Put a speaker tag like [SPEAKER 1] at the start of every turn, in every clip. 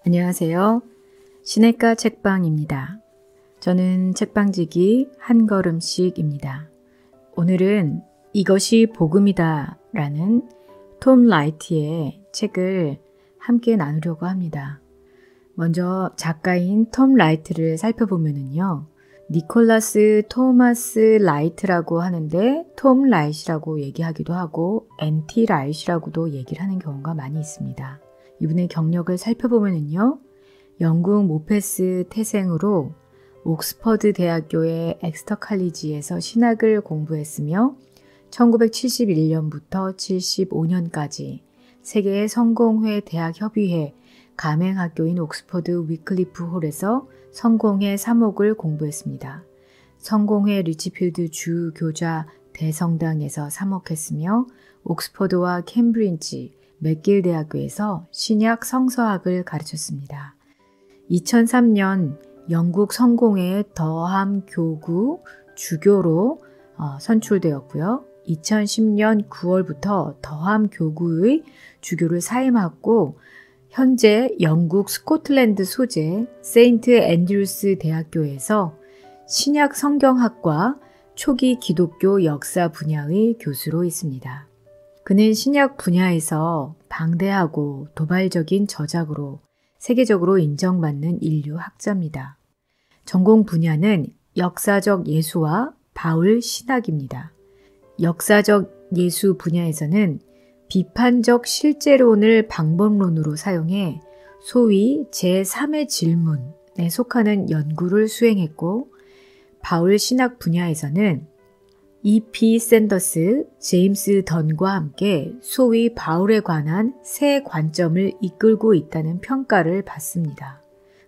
[SPEAKER 1] 안녕하세요. 시냇가 책방입니다. 저는 책방지기 한 걸음씩입니다. 오늘은 이것이 복음이다 라는 톰 라이트의 책을 함께 나누려고 합니다. 먼저 작가인 톰 라이트를 살펴보면요. 니콜라스 토마스 라이트라고 하는데 톰 라이트라고 얘기하기도 하고 NT 라이트라고도 얘기를 하는 경우가 많이 있습니다. 이분의 경력을 살펴보면요. 영국 모패스 태생으로 옥스퍼드 대학교의 엑스터 칼리지에서 신학을 공부했으며 1971년부터 75년까지 세계의 성공회 대학협의회 가맹학교인 옥스퍼드 위클리프 홀에서 성공회 3억을 공부했습니다. 성공회 리치필드 주 교자 대성당에서 3억했으며 옥스퍼드와 캠브리지 맥길 대학교에서 신약 성서학을 가르쳤습니다. 2003년 영국 성공회의 더함 교구 주교로 선출되었고요. 2010년 9월부터 더함 교구의 주교를 사임하고 현재 영국 스코틀랜드 소재 세인트 앤드루스 대학교에서 신약 성경학과 초기 기독교 역사 분야의 교수로 있습니다. 그는 신약 분야에서 방대하고 도발적인 저작으로 세계적으로 인정받는 인류 학자입니다. 전공 분야는 역사적 예수와 바울 신학입니다. 역사적 예수 분야에서는 비판적 실제론을 방법론으로 사용해 소위 제3의 질문에 속하는 연구를 수행했고 바울 신학 분야에서는 E.P. 샌더스, 제임스 던과 함께 소위 바울에 관한 새 관점을 이끌고 있다는 평가를 받습니다.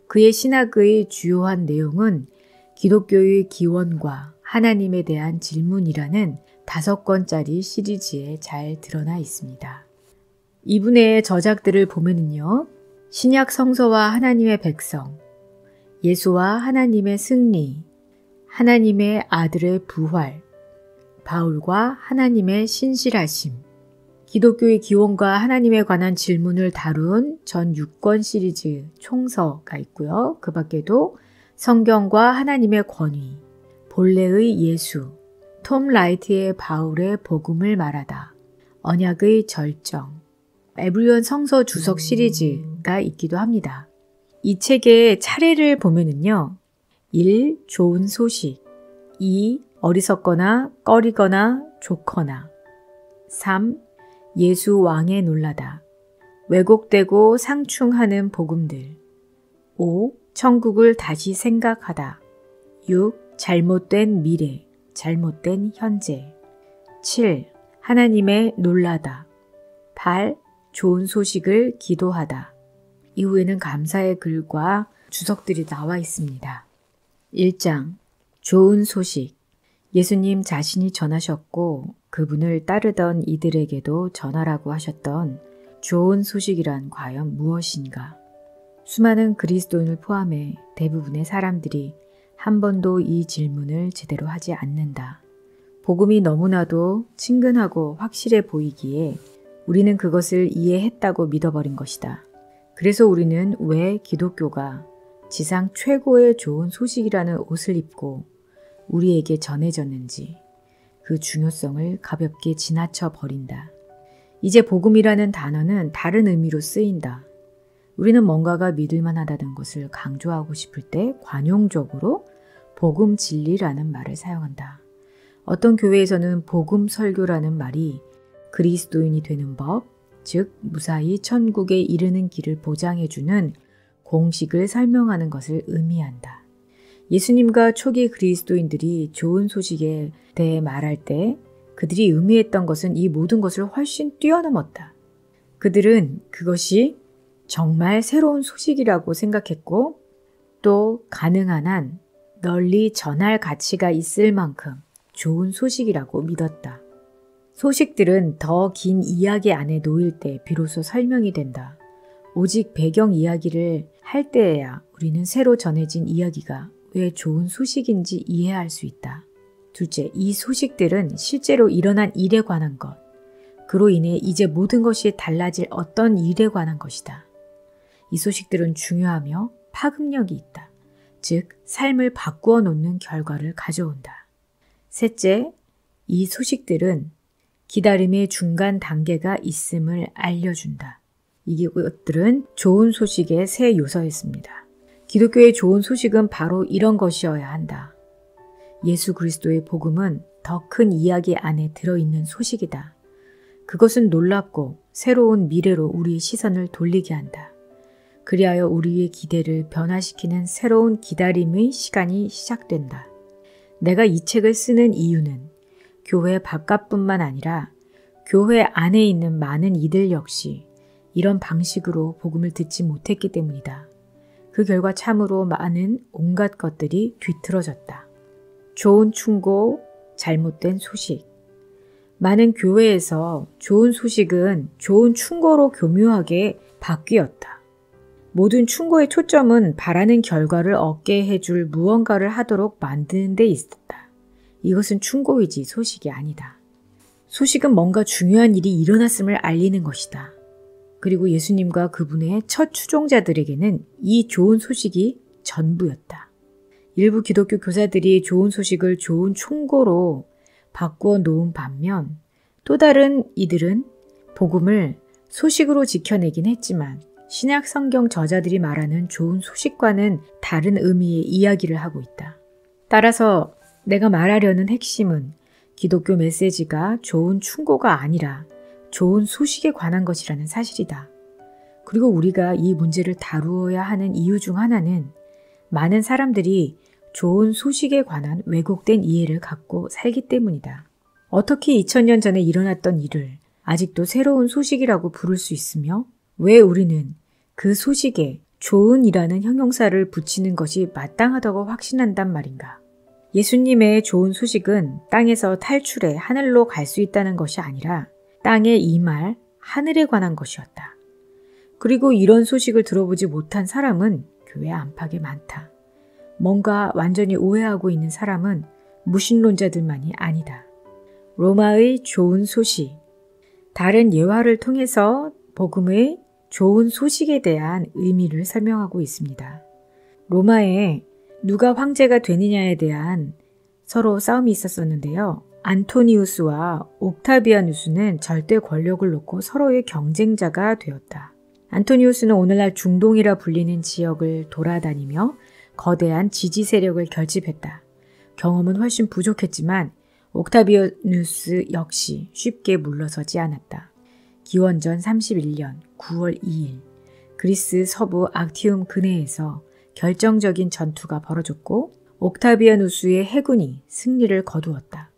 [SPEAKER 1] 그의 신학의 주요한 내용은 기독교의 기원과 하나님에 대한 질문이라는 5권짜리 시리즈에 잘 드러나 있습니다. 이분의 저작들을 보면요. 신약 성서와 하나님의 백성, 예수와 하나님의 승리, 하나님의 아들의 부활, 바울과 하나님의 신실하심, 기독교의 기원과 하나님에 관한 질문을 다룬 전 6권 시리즈 총서가 있고요. 그 밖에도 성경과 하나님의 권위, 본래의 예수, 톰 라이트의 바울의 복음을 말하다, 언약의 절정, 에브리온 성서 주석 시리즈가 있기도 합니다. 이 책의 차례를 보면요. 1. 좋은 소식 2. 어리석거나 꺼리거나 좋거나 3. 예수 왕에 놀라다 왜곡되고 상충하는 복음들 5. 천국을 다시 생각하다 6. 잘못된 미래, 잘못된 현재 7. 하나님의 놀라다 8. 좋은 소식을 기도하다 이후에는 감사의 글과 주석들이 나와 있습니다. 1장 좋은 소식 예수님 자신이 전하셨고 그분을 따르던 이들에게도 전하라고 하셨던 좋은 소식이란 과연 무엇인가? 수많은 그리스도인을 포함해 대부분의 사람들이 한 번도 이 질문을 제대로 하지 않는다. 복음이 너무나도 친근하고 확실해 보이기에 우리는 그것을 이해했다고 믿어버린 것이다. 그래서 우리는 왜 기독교가 지상 최고의 좋은 소식이라는 옷을 입고 우리에게 전해졌는지 그 중요성을 가볍게 지나쳐 버린다. 이제 복음이라는 단어는 다른 의미로 쓰인다. 우리는 뭔가가 믿을만하다는 것을 강조하고 싶을 때 관용적으로 복음 진리라는 말을 사용한다. 어떤 교회에서는 복음 설교라는 말이 그리스도인이 되는 법, 즉 무사히 천국에 이르는 길을 보장해주는 공식을 설명하는 것을 의미한다. 예수님과 초기 그리스도인들이 좋은 소식에 대해 말할 때 그들이 의미했던 것은 이 모든 것을 훨씬 뛰어넘었다. 그들은 그것이 정말 새로운 소식이라고 생각했고 또 가능한 한 널리 전할 가치가 있을 만큼 좋은 소식이라고 믿었다. 소식들은 더 긴 이야기 안에 놓일 때 비로소 설명이 된다. 오직 배경 이야기를 할 때에야 우리는 새로 전해진 이야기가 왜 좋은 소식인지 이해할 수 있다. 둘째, 이 소식들은 실제로 일어난 일에 관한 것, 그로 인해 이제 모든 것이 달라질 어떤 일에 관한 것이다. 이 소식들은 중요하며 파급력이 있다. 즉, 삶을 바꾸어 놓는 결과를 가져온다. 셋째, 이 소식들은 기다림의 중간 단계가 있음을 알려준다. 이것들은 좋은 소식의 세 요소였습니다. 기독교의 좋은 소식은 바로 이런 것이어야 한다. 예수 그리스도의 복음은 더 큰 이야기 안에 들어있는 소식이다. 그것은 놀랍고 새로운 미래로 우리의 시선을 돌리게 한다. 그리하여 우리의 기대를 변화시키는 새로운 기다림의 시간이 시작된다. 내가 이 책을 쓰는 이유는 교회 바깥뿐만 아니라 교회 안에 있는 많은 이들 역시 이런 방식으로 복음을 듣지 못했기 때문이다. 그 결과 참으로 많은 온갖 것들이 뒤틀어졌다. 좋은 충고, 잘못된 소식. 많은 교회에서 좋은 소식은 좋은 충고로 교묘하게 바뀌었다. 모든 충고의 초점은 바라는 결과를 얻게 해줄 무언가를 하도록 만드는 데 있었다. 이것은 충고이지 소식이 아니다. 소식은 뭔가 중요한 일이 일어났음을 알리는 것이다. 그리고 예수님과 그분의 첫 추종자들에게는 이 좋은 소식이 전부였다. 일부 기독교 교사들이 좋은 소식을 좋은 충고로 바꾸어 놓은 반면 또 다른 이들은 복음을 소식으로 지켜내긴 했지만 신약 성경 저자들이 말하는 좋은 소식과는 다른 의미의 이야기를 하고 있다. 따라서 내가 말하려는 핵심은 기독교 메시지가 좋은 충고가 아니라 좋은 소식에 관한 것이라는 사실이다. 그리고 우리가 이 문제를 다루어야 하는 이유 중 하나는 많은 사람들이 좋은 소식에 관한 왜곡된 이해를 갖고 살기 때문이다. 어떻게 2000년 전에 일어났던 일을 아직도 새로운 소식이라고 부를 수 있으며 왜 우리는 그 소식에 좋은이라는 형용사를 붙이는 것이 마땅하다고 확신한단 말인가? 예수님의 좋은 소식은 땅에서 탈출해 하늘로 갈 수 있다는 것이 아니라 땅에 임할 하늘에 관한 것이었다. 그리고 이런 소식을 들어보지 못한 사람은 교회 안팎에 많다. 뭔가 완전히 오해하고 있는 사람은 무신론자들만이 아니다. 로마의 좋은 소식. 다른 예화를 통해서 복음의 좋은 소식에 대한 의미를 설명하고 있습니다. 로마에 누가 황제가 되느냐에 대한 서로 싸움이 있었었는데요. 안토니우스와 옥타비아누스는 절대 권력을 놓고 서로의 경쟁자가 되었다. 안토니우스는 오늘날 중동이라 불리는 지역을 돌아다니며 거대한 지지 세력을 결집했다. 경험은 훨씬 부족했지만 옥타비아누스 역시 쉽게 물러서지 않았다. 기원전 31년 9월 2일 그리스 서부 악티움 근해에서 결정적인 전투가 벌어졌고 옥타비아누스의 해군이 승리를 거두었다.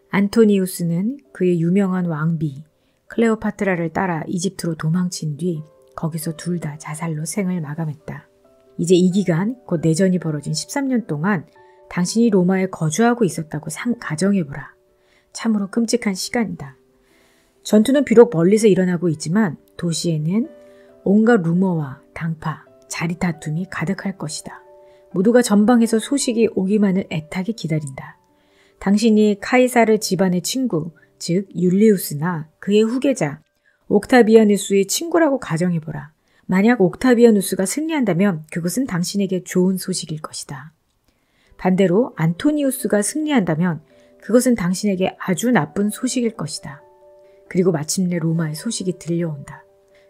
[SPEAKER 1] 안토니우스는 그의 유명한 왕비 클레오파트라를 따라 이집트로 도망친 뒤 거기서 둘 다 자살로 생을 마감했다. 이제 이 기간, 곧 내전이 벌어진 13년 동안 당신이 로마에 거주하고 있었다고 가정해보라. 참으로 끔찍한 시간이다. 전투는 비록 멀리서 일어나고 있지만 도시에는 온갖 루머와 당파, 자리 다툼이 가득할 것이다. 모두가 전방에서 소식이 오기만을 애타게 기다린다. 당신이 카이사르 집안의 친구, 즉 율리우스나 그의 후계자 옥타비아누스의 친구라고 가정해보라. 만약 옥타비아누스가 승리한다면 그것은 당신에게 좋은 소식일 것이다. 반대로 안토니우스가 승리한다면 그것은 당신에게 아주 나쁜 소식일 것이다. 그리고 마침내 로마의 소식이 들려온다.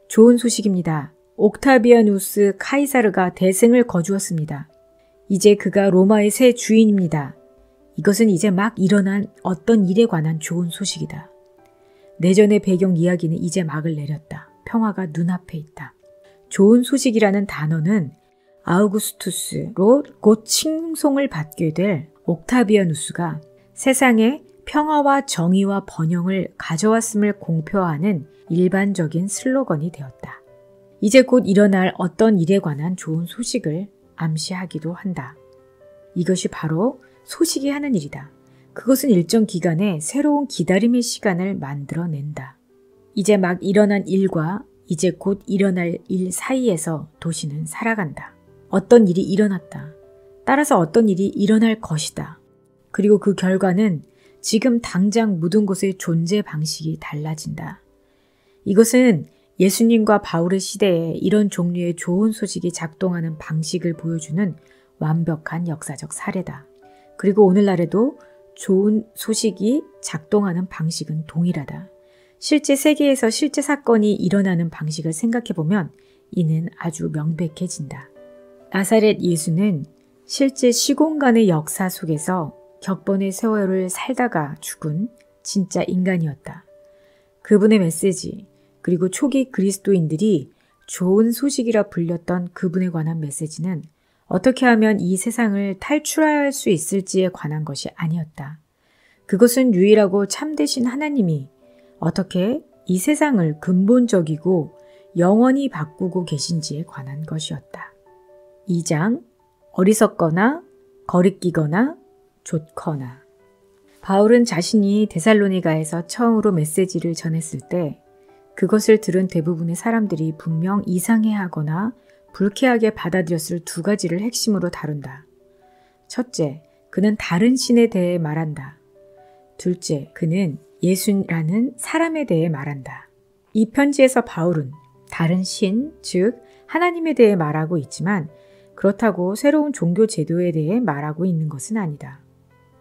[SPEAKER 1] 좋은 소식입니다. 옥타비아누스 카이사르가 대승을 거두었습니다. 이제 그가 로마의 새 주인입니다. 이것은 이제 막 일어난 어떤 일에 관한 좋은 소식이다. 내전의 배경 이야기는 이제 막을 내렸다. 평화가 눈앞에 있다. 좋은 소식이라는 단어는 아우구스투스로 곧 칭송을 받게 될 옥타비아누스가 세상에 평화와 정의와 번영을 가져왔음을 공표하는 일반적인 슬로건이 되었다. 이제 곧 일어날 어떤 일에 관한 좋은 소식을 암시하기도 한다. 이것이 바로 소식이 하는 일이다. 그것은 일정 기간에 새로운 기다림의 시간을 만들어낸다. 이제 막 일어난 일과 이제 곧 일어날 일 사이에서 도시는 살아간다. 어떤 일이 일어났다. 따라서 어떤 일이 일어날 것이다. 그리고 그 결과는 지금 당장 묻은 곳의 존재 방식이 달라진다. 이것은 예수님과 바울의 시대에 이런 종류의 좋은 소식이 작동하는 방식을 보여주는 완벽한 역사적 사례다. 그리고 오늘날에도 좋은 소식이 작동하는 방식은 동일하다. 실제 세계에서 실제 사건이 일어나는 방식을 생각해보면 이는 아주 명백해진다. 나사렛 예수는 실제 시공간의 역사 속에서 격번의 세월을 살다가 죽은 진짜 인간이었다. 그분의 메시지, 그리고 초기 그리스도인들이 좋은 소식이라 불렸던 그분에 관한 메시지는 어떻게 하면 이 세상을 탈출할 수 있을지에 관한 것이 아니었다. 그것은 유일하고 참되신 하나님이 어떻게 이 세상을 근본적이고 영원히 바꾸고 계신지에 관한 것이었다. 2장 어리석거나 거리끼거나 좋거나. 바울은 자신이 데살로니가에서 처음으로 메시지를 전했을 때 그것을 들은 대부분의 사람들이 분명 이상해하거나 불쾌하게 받아들였을 두 가지를 핵심으로 다룬다. 첫째, 그는 다른 신에 대해 말한다. 둘째, 그는 예수라는 사람에 대해 말한다. 이 편지에서 바울은 다른 신, 즉 하나님에 대해 말하고 있지만 그렇다고 새로운 종교 제도에 대해 말하고 있는 것은 아니다.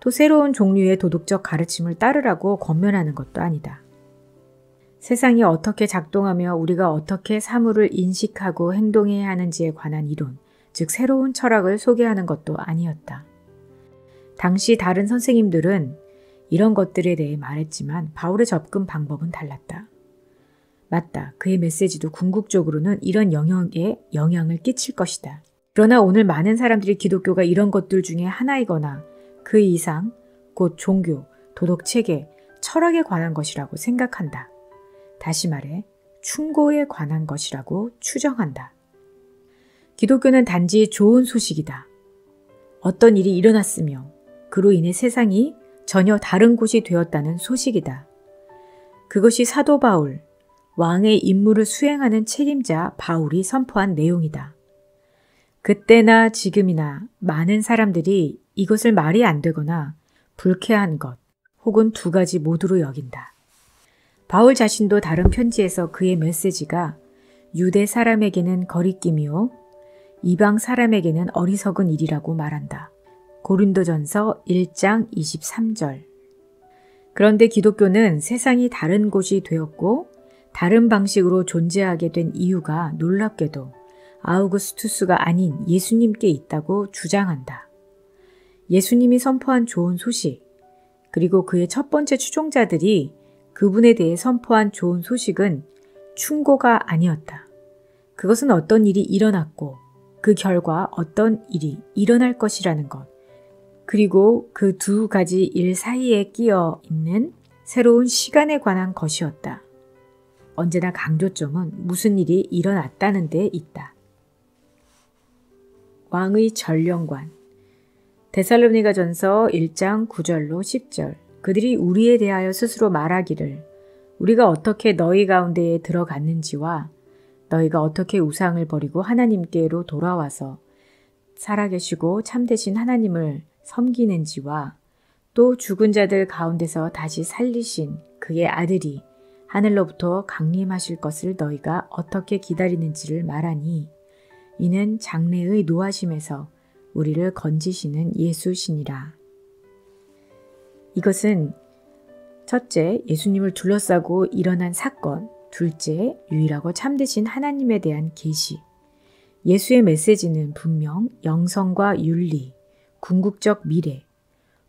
[SPEAKER 1] 또 새로운 종류의 도덕적 가르침을 따르라고 권면하는 것도 아니다. 세상이 어떻게 작동하며 우리가 어떻게 사물을 인식하고 행동해야 하는지에 관한 이론, 즉 새로운 철학을 소개하는 것도 아니었다. 당시 다른 선생님들은 이런 것들에 대해 말했지만 바울의 접근 방법은 달랐다. 맞다. 그의 메시지도 궁극적으로는 이런 영역에 영향을 끼칠 것이다. 그러나 오늘 많은 사람들이 기독교가 이런 것들 중에 하나이거나 그 이상, 곧 종교, 도덕체계, 철학에 관한 것이라고 생각한다. 다시 말해 충고에 관한 것이라고 추정한다. 기독교는 단지 좋은 소식이다. 어떤 일이 일어났으며 그로 인해 세상이 전혀 다른 곳이 되었다는 소식이다. 그것이 사도 바울, 왕의 임무를 수행하는 책임자 바울이 선포한 내용이다. 그때나 지금이나 많은 사람들이 이것을 말이 안 되거나 불쾌한 것 혹은 두 가지 모두로 여긴다. 바울 자신도 다른 편지에서 그의 메시지가 유대 사람에게는 거리낌이요 이방 사람에게는 어리석은 일이라고 말한다. 고린도전서 1장 23절. 그런데 기독교는 세상이 다른 곳이 되었고 다른 방식으로 존재하게 된 이유가 놀랍게도 아우구스투스가 아닌 예수님께 있다고 주장한다. 예수님이 선포한 좋은 소식, 그리고 그의 첫 번째 추종자들이 그분에 대해 선포한 좋은 소식은 충고가 아니었다. 그것은 어떤 일이 일어났고 그 결과 어떤 일이 일어날 것이라는 것, 그리고 그 두 가지 일 사이에 끼어 있는 새로운 시간에 관한 것이었다. 언제나 강조점은 무슨 일이 일어났다는 데 있다. 왕의 전령관. 데살로니가전서 1장 9절로 10절. 그들이 우리에 대하여 스스로 말하기를 우리가 어떻게 너희 가운데에 들어갔는지와 너희가 어떻게 우상을 버리고 하나님께로 돌아와서 살아계시고 참되신 하나님을 섬기는지와 또 죽은 자들 가운데서 다시 살리신 그의 아들이 하늘로부터 강림하실 것을 너희가 어떻게 기다리는지를 말하니 이는 장래의 노하심에서 우리를 건지시는 예수시니라. 이것은 첫째, 예수님을 둘러싸고 일어난 사건, 둘째, 유일하고 참되신 하나님에 대한 계시. 예수의 메시지는 분명 영성과 윤리, 궁극적 미래,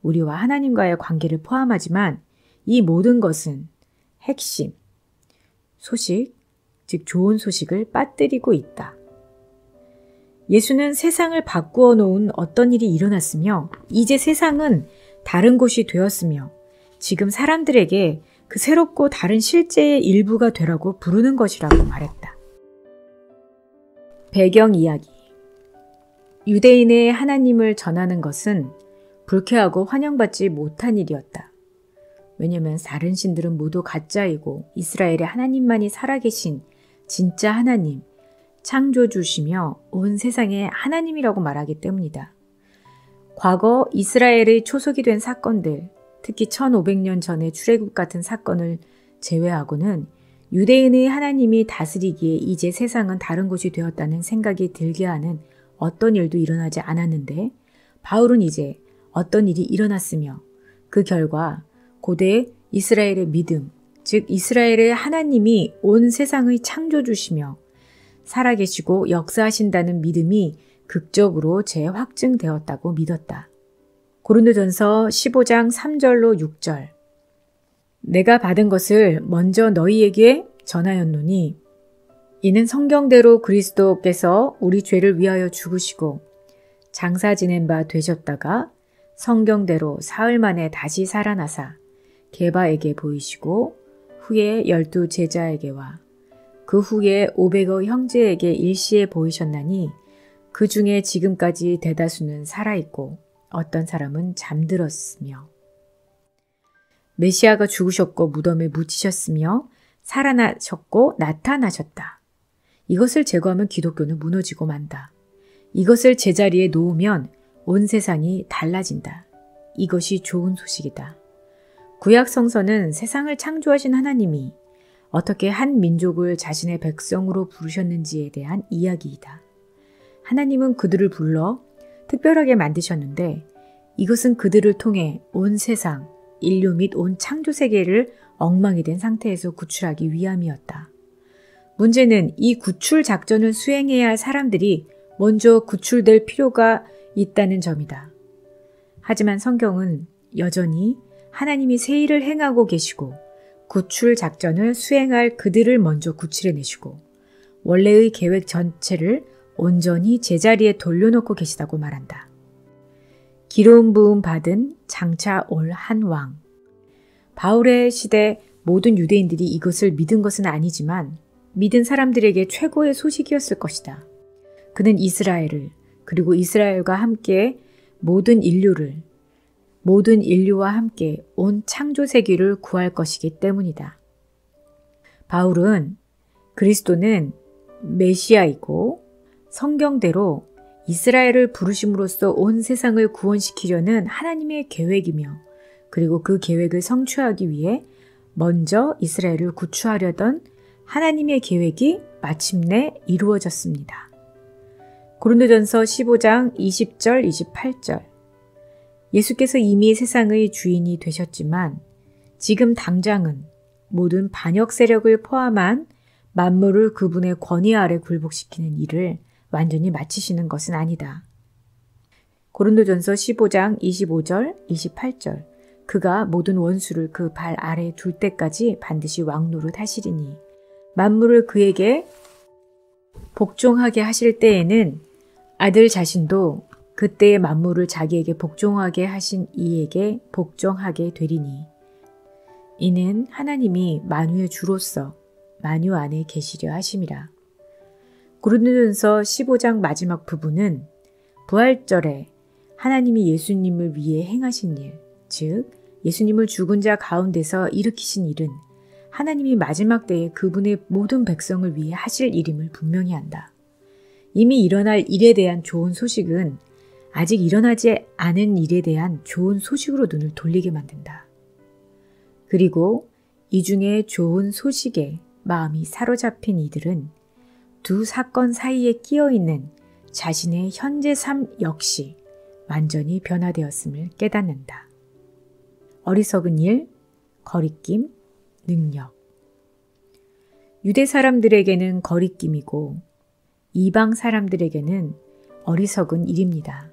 [SPEAKER 1] 우리와 하나님과의 관계를 포함하지만 이 모든 것은 핵심, 소식, 즉 좋은 소식을 빠뜨리고 있다. 예수는 세상을 바꾸어 놓은 어떤 일이 일어났으며 이제 세상은 다른 곳이 되었으며 지금 사람들에게 그 새롭고 다른 실제의 일부가 되라고 부르는 것이라고 말했다. 배경 이야기. 유대인의 하나님을 전하는 것은 불쾌하고 환영받지 못한 일이었다. 왜냐하면 다른 신들은 모두 가짜이고 이스라엘의 하나님만이 살아계신 진짜 하나님, 창조주시며 온 세상의 하나님이라고 말하기 때문이다. 과거 이스라엘의 초석이 된 사건들, 특히 1500년 전의 출애굽 같은 사건을 제외하고는 유대인의 하나님이 다스리기에 이제 세상은 다른 곳이 되었다는 생각이 들게 하는 어떤 일도 일어나지 않았는데 바울은 이제 어떤 일이 일어났으며 그 결과 고대 이스라엘의 믿음, 즉 이스라엘의 하나님이 온 세상의 창조주시며 살아계시고 역사하신다는 믿음이 극적으로 재확증되었다고 믿었다. 고린도전서 15장 3절로 6절 내가 받은 것을 먼저 너희에게 전하였노니 이는 성경대로 그리스도께서 우리 죄를 위하여 죽으시고 장사 지낸 바 되셨다가 성경대로 사흘 만에 다시 살아나사 게바에게 보이시고 후에 12 제자에게와 그 후에 500여 형제에게 일시에 보이셨나니 그 중에 지금까지 대다수는 살아있고 어떤 사람은 잠들었으며 메시아가 죽으셨고 무덤에 묻히셨으며 살아나셨고 나타나셨다. 이것을 제거하면 기독교는 무너지고 만다. 이것을 제자리에 놓으면 온 세상이 달라진다. 이것이 좋은 소식이다. 구약 성서는 세상을 창조하신 하나님이 어떻게 한 민족을 자신의 백성으로 부르셨는지에 대한 이야기이다. 하나님은 그들을 불러 특별하게 만드셨는데 이것은 그들을 통해 온 세상, 인류 및 온 창조 세계를 엉망이 된 상태에서 구출하기 위함이었다. 문제는 이 구출 작전을 수행해야 할 사람들이 먼저 구출될 필요가 있다는 점이다. 하지만 성경은 여전히 하나님이 새 일을 행하고 계시고 구출 작전을 수행할 그들을 먼저 구출해내시고 원래의 계획 전체를 온전히 제자리에 돌려놓고 계시다고 말한다. 기름 부음 받은 장차 올 한 왕. 바울의 시대 모든 유대인들이 이것을 믿은 것은 아니지만 믿은 사람들에게 최고의 소식이었을 것이다. 그는 이스라엘을 그리고 이스라엘과 함께 모든 인류와 함께 온 창조 세계를 구할 것이기 때문이다. 바울은 그리스도는 메시아이고 성경대로 이스라엘을 부르심으로써 온 세상을 구원시키려는 하나님의 계획이며 그리고 그 계획을 성취하기 위해 먼저 이스라엘을 구출하려던 하나님의 계획이 마침내 이루어졌습니다. 고린도전서 15장 20절 28절 예수께서 이미 세상의 주인이 되셨지만 지금 당장은 모든 반역 세력을 포함한 만물을 그분의 권위 아래 굴복시키는 일을 완전히 마치시는 것은 아니다. 고린도전서 15장 25절 28절 그가 모든 원수를 그 발 아래 둘 때까지 반드시 왕노릇 하시리니 만물을 그에게 복종하게 하실 때에는 아들 자신도 그때의 만물을 자기에게 복종하게 하신 이에게 복종하게 되리니 이는 하나님이 만유의 주로서 만유 안에 계시려 하심이라. 고린도전서 15장 마지막 부분은 부활절에 하나님이 예수님을 위해 행하신 일, 즉 예수님을 죽은 자 가운데서 일으키신 일은 하나님이 마지막 때에 그분의 모든 백성을 위해 하실 일임을 분명히 한다. 이미 일어날 일에 대한 좋은 소식은 아직 일어나지 않은 일에 대한 좋은 소식으로 눈을 돌리게 만든다. 그리고 이 중에 좋은 소식에 마음이 사로잡힌 이들은 두 사건 사이에 끼어있는 자신의 현재 삶 역시 완전히 변화되었음을 깨닫는다. 어리석은 일, 거리낌, 능력. 유대 사람들에게는 거리낌이고 이방 사람들에게는 어리석은 일입니다.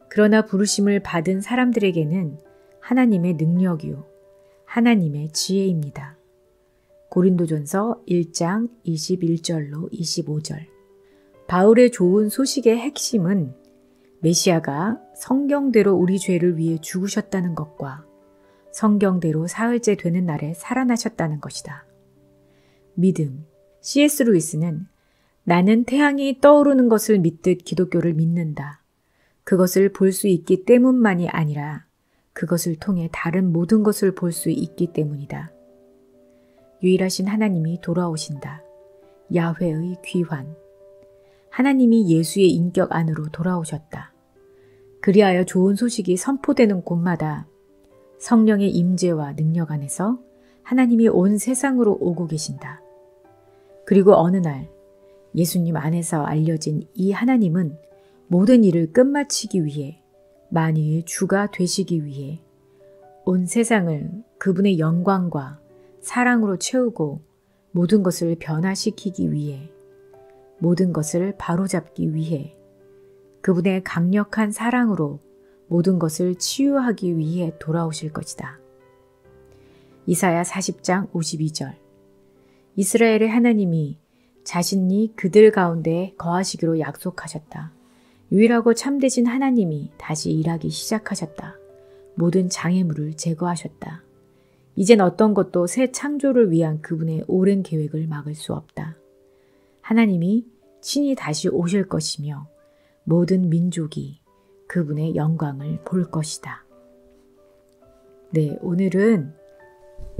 [SPEAKER 1] 그러나 부르심을 받은 사람들에게는 하나님의 능력이요 하나님의 지혜입니다. 고린도전서 1장 21절로 25절. 바울의 좋은 소식의 핵심은 메시아가 성경대로 우리 죄를 위해 죽으셨다는 것과 성경대로 사흘째 되는 날에 살아나셨다는 것이다. 믿음. C.S. 루이스는 나는 태양이 떠오르는 것을 믿듯 기독교를 믿는다. 그것을 볼 수 있기 때문만이 아니라 그것을 통해 다른 모든 것을 볼 수 있기 때문이다. 유일하신 하나님이 돌아오신다. 야훼의 귀환. 하나님이 예수의 인격 안으로 돌아오셨다. 그리하여 좋은 소식이 선포되는 곳마다 성령의 임재와 능력 안에서 하나님이 온 세상으로 오고 계신다. 그리고 어느 날 예수님 안에서 알려진 이 하나님은 모든 일을 끝마치기 위해 만유의 주가 되시기 위해 온 세상을 그분의 영광과 사랑으로 채우고 모든 것을 변화시키기 위해 모든 것을 바로잡기 위해 그분의 강력한 사랑으로 모든 것을 치유하기 위해 돌아오실 것이다. 이사야 40장 52절. 이스라엘의 하나님이 자신이 그들 가운데 거하시기로 약속하셨다. 유일하고 참되신 하나님이 다시 일하기 시작하셨다. 모든 장애물을 제거하셨다. 이젠 어떤 것도 새 창조를 위한 그분의 오랜 계획을 막을 수 없다. 하나님이 친히 다시 오실 것이며 모든 민족이 그분의 영광을 볼 것이다. 네, 오늘은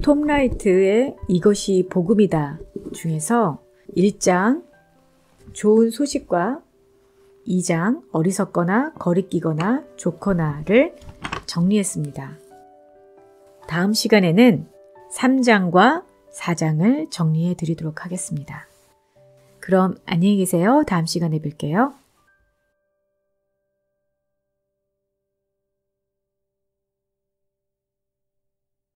[SPEAKER 1] 톰 라이트의 이것이 복음이다 중에서 1장 좋은 소식과 2장 어리석거나 거리끼거나 좋거나를 정리했습니다. 다음 시간에는 3장과 4장을 정리해 드리도록 하겠습니다. 그럼 안녕히 계세요. 다음 시간에 뵐게요.